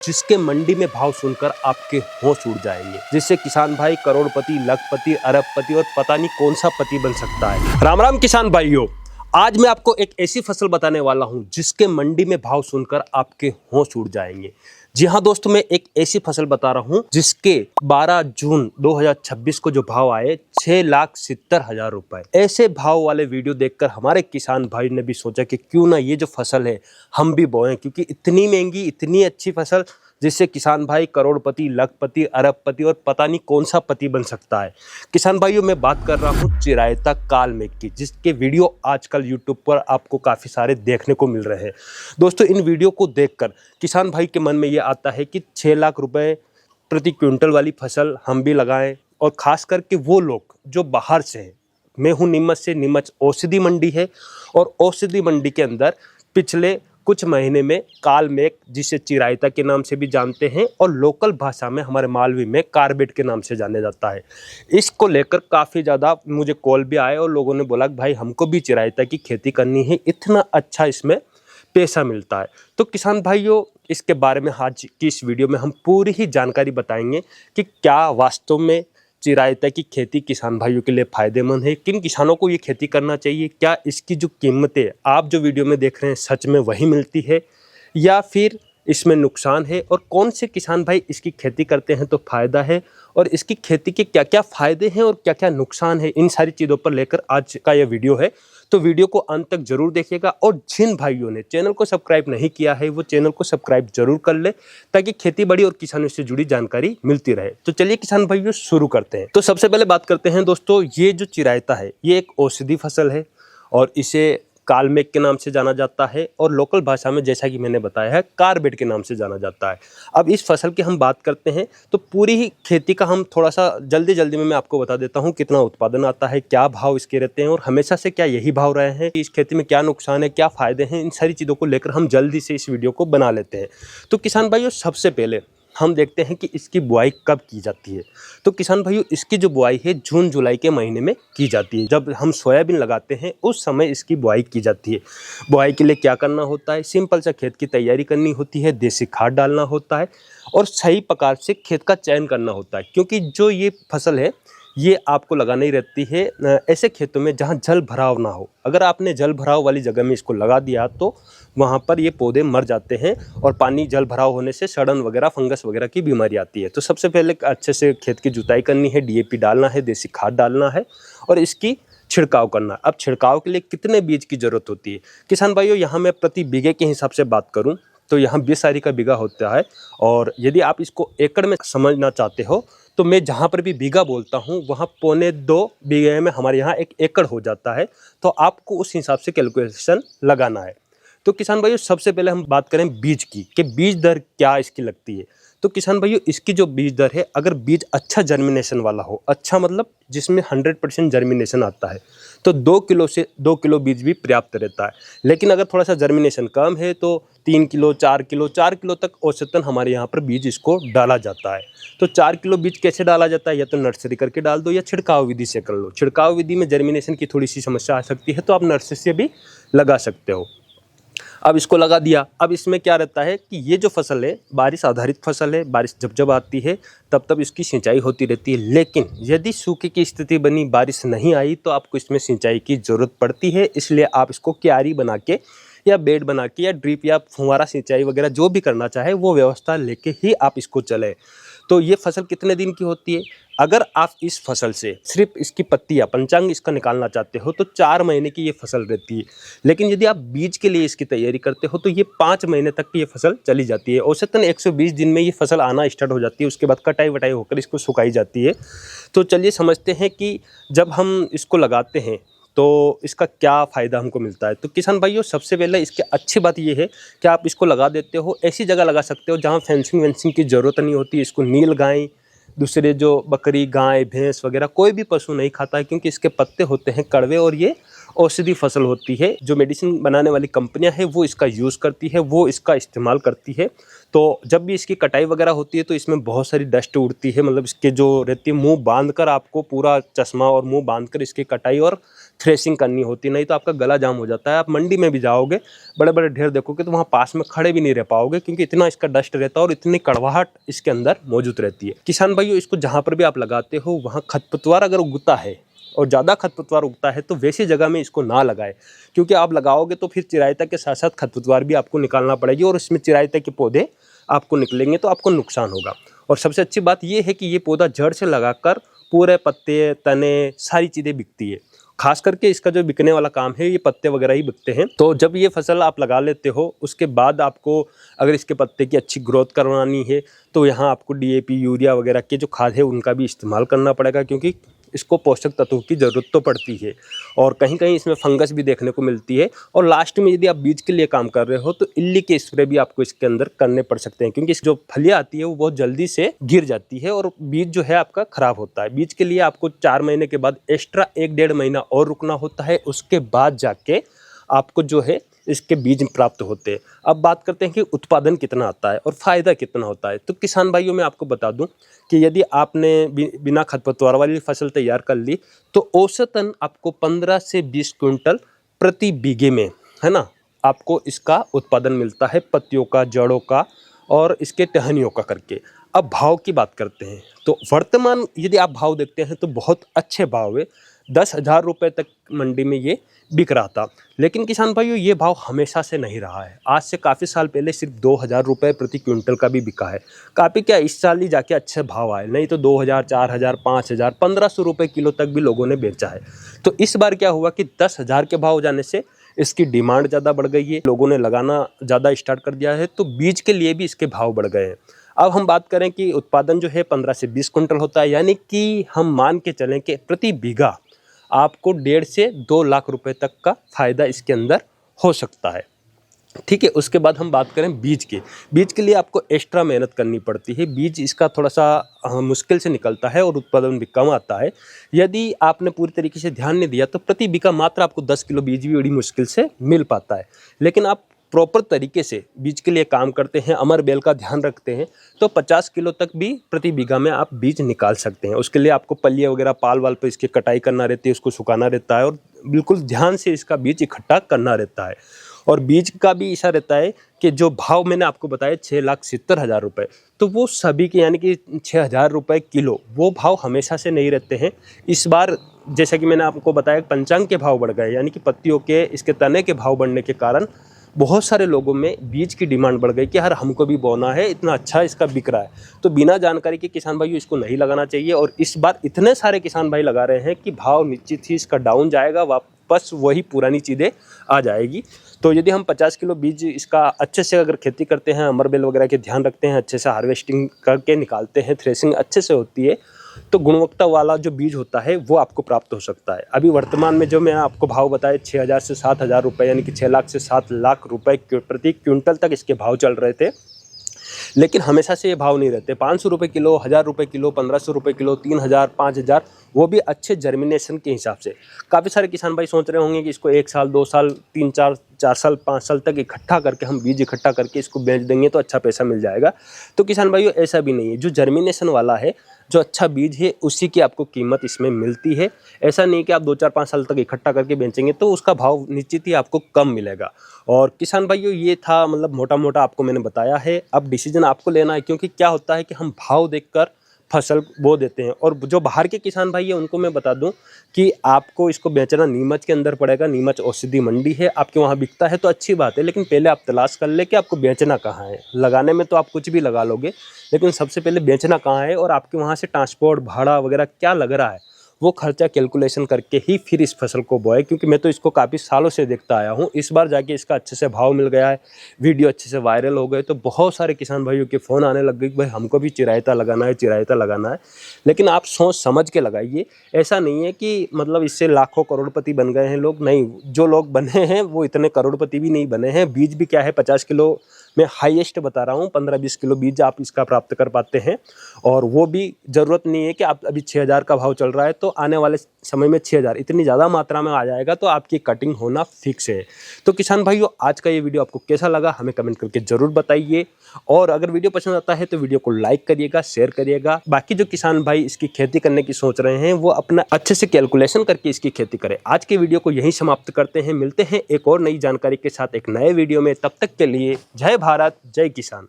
जिसके मंडी में भाव सुनकर आपके होश उड़ जाएंगे, जिससे किसान भाई करोड़पति, लखपति, अरबपति और पता नहीं कौन सा पति बन सकता है। राम राम किसान भाइयों, आज मैं आपको एक ऐसी फसल बताने वाला हूं जिसके मंडी में भाव सुनकर आपके होश उड़ जाएंगे। जी हाँ दोस्तों, मैं एक ऐसी फसल बता रहा हूं जिसके 12 जून 2026 को जो भाव आए 6,70,000 रुपए। ऐसे भाव वाले वीडियो देखकर हमारे किसान भाई ने भी सोचा कि क्यों ना ये जो फसल है हम भी बोएं, क्योंकि इतनी महंगी, इतनी अच्छी फसल जिससे किसान भाई करोड़पति, लखपति, अरबपति और पता नहीं कौन सा पति बन सकता है। किसान भाइयों, मैं बात कर रहा हूँ चिरायता काल मेघ की, जिसके वीडियो आजकल यूट्यूब पर आपको काफ़ी सारे देखने को मिल रहे हैं। दोस्तों, इन वीडियो को देखकर किसान भाई के मन में ये आता है कि 6 लाख रुपए प्रति क्विंटल वाली फसल हम भी लगाएं, और ख़ास करके वो लोग जो बाहर से हैं। मैं हूँ नीमच से। नीमच औषधि मंडी है, और औषधि मंडी के अंदर पिछले कुछ महीने में काल मेघ, जिसे चिरायता के नाम से भी जानते हैं और लोकल भाषा में हमारे मालवी में कार्बेट के नाम से जाने जाता है, इसको लेकर काफ़ी ज़्यादा मुझे कॉल भी आए और लोगों ने बोला कि भाई हमको भी चिरायता की खेती करनी है, इतना अच्छा इसमें पैसा मिलता है। तो किसान भाइयों, इसके बारे में आज की इस वीडियो में हम पूरी ही जानकारी बताएंगे कि क्या वास्तव में चिरायता की खेती किसान भाइयों के लिए फ़ायदेमंद है, किन किसानों को ये खेती करना चाहिए, क्या इसकी जो कीमतें आप जो वीडियो में देख रहे हैं सच में वही मिलती है या फिर इसमें नुकसान है, और कौन से किसान भाई इसकी खेती करते हैं तो फ़ायदा है, और इसकी खेती के क्या क्या फ़ायदे हैं और क्या क्या नुकसान है, इन सारी चीज़ों पर लेकर आज का यह वीडियो है। तो वीडियो को अंत तक जरूर देखिएगा, और जिन भाइयों ने चैनल को सब्सक्राइब नहीं किया है वो चैनल को सब्सक्राइब जरूर कर ले, ताकि खेती बाड़ी और किसानों से जुड़ी जानकारी मिलती रहे। तो चलिए किसान भाइयों शुरू करते हैं। तो सबसे पहले बात करते हैं दोस्तों, ये जो चिरायता है ये एक औषधि फसल है, और इसे काल मेघ के नाम से जाना जाता है, और लोकल भाषा में जैसा कि मैंने बताया है कार्बेट के नाम से जाना जाता है। अब इस फसल की हम बात करते हैं तो पूरी ही खेती का हम थोड़ा सा जल्दी में मैं आपको बता देता हूं, कितना उत्पादन आता है, क्या भाव इसके रहते हैं, और हमेशा से क्या यही भाव रहे हैं, इस खेती में क्या नुकसान है, क्या फ़ायदे हैं, इन सारी चीज़ों को लेकर हम जल्दी से इस वीडियो को बना लेते हैं। तो किसान भाइयों, सबसे पहले हम देखते हैं कि इसकी बुआई कब की जाती है। तो किसान भाइयों, इसकी जो बुआई है जून जुलाई के महीने में की जाती है। जब हम सोयाबीन लगाते हैं उस समय इसकी बुआई की जाती है। बुआई के लिए क्या करना होता है, सिंपल सा खेत की तैयारी करनी होती है, देसी खाद डालना होता है, और सही प्रकार से खेत का चयन करना होता है, क्योंकि जो ये फसल है ये आपको लगानी रहती है ऐसे खेतों में जहाँ जल भराव ना हो। अगर आपने जल भराव वाली जगह में इसको लगा दिया तो वहाँ पर ये पौधे मर जाते हैं, और पानी जल भराव होने से सड़न वगैरह, फंगस वगैरह की बीमारी आती है। तो सबसे पहले अच्छे से खेत की जुताई करनी है, डीएपी डालना है, देसी खाद डालना है, और इसकी छिड़काव करना। अब छिड़काव के लिए कितने बीज की ज़रूरत होती है किसान भाइयों, यहाँ मैं प्रति बीघे के हिसाब से बात करूँ तो यहाँ 20 सारी का बीघा होता है, और यदि आप इसको एकड़ में समझना चाहते हो तो मैं जहाँ पर भी बीघा बोलता हूँ वहाँ 1.25 बीघे में हमारे यहाँ 1 एकड़ हो जाता है। तो आपको उस हिसाब से कैलकुलेशन लगाना है। तो किसान भाइयों, सबसे पहले हम बात करें बीज की, कि बीज दर क्या इसकी लगती है। तो किसान भाइयों, इसकी जो बीज दर है, अगर बीज अच्छा जर्मिनेशन वाला हो, अच्छा मतलब जिसमें 100% जर्मिनेशन आता है, तो 2 किलो से 2 किलो बीज भी पर्याप्त रहता है। लेकिन अगर थोड़ा सा जर्मिनेशन कम है तो 3 किलो, 4 किलो तक औसतन हमारे यहाँ पर बीज इसको डाला जाता है। तो 4 किलो बीज कैसे डाला जाता है, या तो नर्सरी करके डाल दो या छिड़काव विधि से कर लो। छिड़काव विधि में जर्मिनेशन की थोड़ी सी समस्या आ सकती है, तो आप नर्सरी से भी लगा सकते हो। अब इसको लगा दिया। अब इसमें क्या रहता है कि ये जो फसल है बारिश आधारित फसल है, बारिश जब आती है तब इसकी सिंचाई होती रहती है। लेकिन यदि सूखे की स्थिति बनी, बारिश नहीं आई, तो आपको इसमें सिंचाई की ज़रूरत पड़ती है। इसलिए आप इसको क्यारी बना के या बेड बना के या ड्रिप या फुहारा सिंचाई वगैरह जो भी करना चाहे वो व्यवस्था लेके ही आप इसको चलें। तो ये फसल कितने दिन की होती है, अगर आप इस फसल से सिर्फ इसकी पत्तियाँ, पंचांग इसका निकालना चाहते हो तो 4 महीने की ये फसल रहती है। लेकिन यदि आप बीज के लिए इसकी तैयारी करते हो तो ये 5 महीने तक की ये फसल चली जाती है। औसतन 120 दिन में ये फसल आना स्टार्ट हो जाती है। उसके बाद कटाई वटाई होकर इसको सुखाई जाती है। तो चलिए समझते हैं कि जब हम इसको लगाते हैं तो इसका क्या फ़ायदा हमको मिलता है। तो किसान भाइयों, सबसे पहले इसकी अच्छी बात ये है कि आप इसको लगा देते हो, ऐसी जगह लगा सकते हो जहाँ फेंसिंग वेंसिंग की ज़रूरत नहीं होती। इसको नील गाय, दूसरे जो बकरी, गाय, भैंस वगैरह कोई भी पशु नहीं खाता है, क्योंकि इसके पत्ते होते हैं कड़वे, और ये औषधि फसल होती है। जो मेडिसिन बनाने वाली कंपनियां हैं वो इसका यूज़ करती है, वो इसका इस्तेमाल करती है। तो जब भी इसकी कटाई वगैरह होती है तो इसमें बहुत सारी डस्ट उड़ती है, मतलब इसके जो रहती है, मुंह बांधकर आपको पूरा चश्मा और मुंह बांधकर इसकी कटाई और थ्रेसिंग करनी होती, नहीं तो आपका गला जाम हो जाता है। आप मंडी में भी जाओगे, बड़े बड़े ढेर देखोगे तो वहाँ पास में खड़े भी नहीं रह पाओगे, क्योंकि इतना इसका डस्ट रहता है और इतनी कड़वाहट इसके अंदर मौजूद रहती है। किसान भाइयों, इसको जहाँ पर भी आप लगाते हो वहाँ खरपतवार अगर उगता है और ज़्यादा खरपतवार उगता है तो वैसी जगह में इसको ना लगाए, क्योंकि आप लगाओगे तो फिर चिरायता के साथ साथ खरपतवार भी आपको निकालना पड़ेगी और इसमें चिरायता के पौधे आपको निकलेंगे तो आपको नुकसान होगा। और सबसे अच्छी बात ये है कि ये पौधा जड़ से लगाकर पूरे पत्ते, तने, सारी चीज़ें बिकती है। खास करके इसका जो बिकने वाला काम है ये पत्ते वगैरह ही बिकते हैं। तो जब ये फसल आप लगा लेते हो उसके बाद आपको अगर इसके पत्ते की अच्छी ग्रोथ करवानी है तो यहाँ आपको DAP, यूरिया वगैरह के जो खाद है उनका भी इस्तेमाल करना पड़ेगा, क्योंकि इसको पोषक तत्वों की ज़रूरत तो पड़ती है और कहीं कहीं इसमें फंगस भी देखने को मिलती है। और लास्ट में यदि आप बीज के लिए काम कर रहे हो तो इल्ली के स्प्रे भी आपको इसके अंदर करने पड़ सकते हैं, क्योंकि जो फलियाँ आती है वो बहुत जल्दी से गिर जाती है और बीज जो है आपका ख़राब होता है। बीज के लिए आपको 4 महीने के बाद एक्स्ट्रा 1-1.5 महीना और रुकना होता है, उसके बाद जाके आपको जो है इसके बीज प्राप्त होते हैं। अब बात करते हैं कि उत्पादन कितना आता है और फ़ायदा कितना होता है। तो किसान भाइयों, मैं आपको बता दूं कि यदि आपने बिना खरपतवार वाली फसल तैयार कर ली तो औसतन आपको 15 से 20 क्विंटल प्रति बीघे में, है ना, आपको इसका उत्पादन मिलता है, पत्तियों का, जड़ों का और इसके टहनियों का करके। अब भाव की बात करते हैं तो वर्तमान यदि आप भाव देखते हैं तो बहुत अच्छे भाव है। 10,000 रुपये तक मंडी में ये बिक रहा था। लेकिन किसान भाइयों, ये भाव हमेशा से नहीं रहा है। आज से काफ़ी साल पहले सिर्फ 2,000 रुपये प्रति क्विंटल का भी बिका है। काफ़ी क्या, इस साल ही जाके अच्छे भाव आए, नहीं तो 2,000, 4,000, 5,000, 1,500 रुपये किलो तक भी लोगों ने बेचा है। तो इस बार क्या हुआ कि 10,000 के भाव जाने से इसकी डिमांड ज़्यादा बढ़ गई है, लोगों ने लगाना ज़्यादा स्टार्ट कर दिया है, तो बीज के लिए भी इसके भाव बढ़ गए हैं। अब हम बात करें कि उत्पादन जो है 15 से 20 क्विंटल होता है, यानी कि हम मान के चलें कि प्रति बीघा आपको 1.5 से 2 लाख रुपए तक का फ़ायदा इसके अंदर हो सकता है। ठीक है, उसके बाद हम बात करें बीज के। बीज के लिए आपको एक्स्ट्रा मेहनत करनी पड़ती है। बीज इसका थोड़ा सा मुश्किल से निकलता है और उत्पादन भी कम आता है। यदि आपने पूरी तरीके से ध्यान नहीं दिया तो प्रति बीघा मात्र आपको 10 किलो बीज भी बड़ी मुश्किल से मिल पाता है। लेकिन आप प्रॉपर तरीके से बीज के लिए काम करते हैं, अमर बेल का ध्यान रखते हैं, तो 50 किलो तक भी प्रति बीघा में आप बीज निकाल सकते हैं। उसके लिए आपको पल्लियाँ वगैरह पाल वाल पर इसकी कटाई करना रहती है, उसको सुखाना रहता है और बिल्कुल ध्यान से इसका बीज इकट्ठा करना रहता है। और बीज का भी ऐसा रहता है कि जो भाव मैंने आपको बताया 6,70,000 रुपये, तो वो सभी के यानी कि 6,000 रुपये किलो, वो भाव हमेशा से नहीं रहते हैं। इस बार जैसा कि मैंने आपको बताया पंचांग के भाव बढ़ गए, यानी कि पत्तियों के, इसके तने के भाव बढ़ने के कारण बहुत सारे लोगों में बीज की डिमांड बढ़ गई कि यार हमको भी बोना है, इतना अच्छा इसका बिक रहा है। तो बिना जानकारी के किसान भाइयों इसको नहीं लगाना चाहिए। और इस बार इतने सारे किसान भाई लगा रहे हैं कि भाव निश्चित ही इसका डाउन जाएगा, वापस वही पुरानी चीज़ें आ जाएगी। तो यदि हम 50 किलो बीज इसका अच्छे से अगर खेती करते हैं, अमर बेल वगैरह के ध्यान रखते हैं, अच्छे से हार्वेस्टिंग करके निकालते हैं, थ्रेसिंग अच्छे से होती है, तो गुणवत्ता वाला जो बीज होता है वो आपको प्राप्त हो सकता है। अभी वर्तमान में जो मैं आपको भाव बताए 6,000 से 7,000 रुपये, यानी कि 6 लाख से 7 लाख रुपए प्रति क्विंटल तक इसके भाव चल रहे थे। लेकिन हमेशा से ये भाव नहीं रहते। 500 रुपये किलो, 1,000 रुपये किलो, 1,500 रुपये किलो, 3,000, 5,000, वो भी अच्छे जर्मिनेशन के हिसाब से। काफ़ी सारे किसान भाई सोच रहे होंगे कि इसको 1 साल, 2 साल, 3, 4 साल, 5 साल तक इकट्ठा करके हम बीज इकट्ठा करके इसको बेच देंगे तो अच्छा पैसा मिल जाएगा। तो किसान भाइयों ऐसा भी नहीं है। जो जर्मिनेशन वाला है, जो अच्छा बीज है, उसी की आपको कीमत इसमें मिलती है। ऐसा नहीं कि आप 2, 4, 5 साल तक इकट्ठा करके बेचेंगे तो उसका भाव निश्चित ही आपको कम मिलेगा। और किसान भाइयों ये था, मतलब मोटा मोटा आपको मैंने बताया है। अब डिसीजन आपको लेना है, क्योंकि क्या होता है कि हम भाव देखकर फसल बो देते हैं। और जो बाहर के किसान भाई हैं उनको मैं बता दूं कि आपको इसको बेचना नीमच के अंदर पड़ेगा। नीमच औषधि मंडी है, आपके वहाँ बिकता है तो अच्छी बात है, लेकिन पहले आप तलाश कर ले कि आपको बेचना कहाँ है। लगाने में तो आप कुछ भी लगा लोगे, लेकिन सबसे पहले बेचना कहाँ है और आपके वहाँ से ट्रांसपोर्ट भाड़ा वगैरह क्या लग रहा है, वो खर्चा कैलकुलेशन करके ही फिर इस फसल को बोए। क्योंकि मैं तो इसको काफ़ी सालों से देखता आया हूँ। इस बार जाके इसका अच्छे से भाव मिल गया है, वीडियो अच्छे से वायरल हो गए, तो बहुत सारे किसान भाइयों के फ़ोन आने लग गए कि भाई हमको भी चिरायता लगाना है, चिरायता लगाना है। लेकिन आप सोच समझ के लगाइए। ऐसा नहीं है कि मतलब इससे लाखों करोड़पति बन गए हैं लोग, नहीं। जो लोग बने हैं वो इतने करोड़पति भी नहीं बने हैं। बीज भी क्या है, 50 किलो मैं हाईएस्ट बता रहा हूँ 15-20 किलो बीज आप इसका प्राप्त कर पाते हैं। और वो भी ज़रूरत नहीं है कि आप अभी 6000 का भाव चल रहा है तो आने वाले समय में 6000 इतनी ज़्यादा मात्रा में आ जाएगा तो आपकी कटिंग होना फिक्स है। तो किसान भाइयों, आज का ये वीडियो आपको कैसा लगा हमें कमेंट करके ज़रूर बताइए। और अगर वीडियो पसंद आता है तो वीडियो को लाइक करिएगा, शेयर करिएगा। बाकी जो किसान भाई इसकी खेती करने की सोच रहे हैं वो अपना अच्छे से कैलकुलेशन करके इसकी खेती करें। आज के वीडियो को यहीं समाप्त करते हैं, मिलते हैं एक और नई जानकारी के साथ एक नए वीडियो में। तब तक के लिए जय भारत, जय किसान।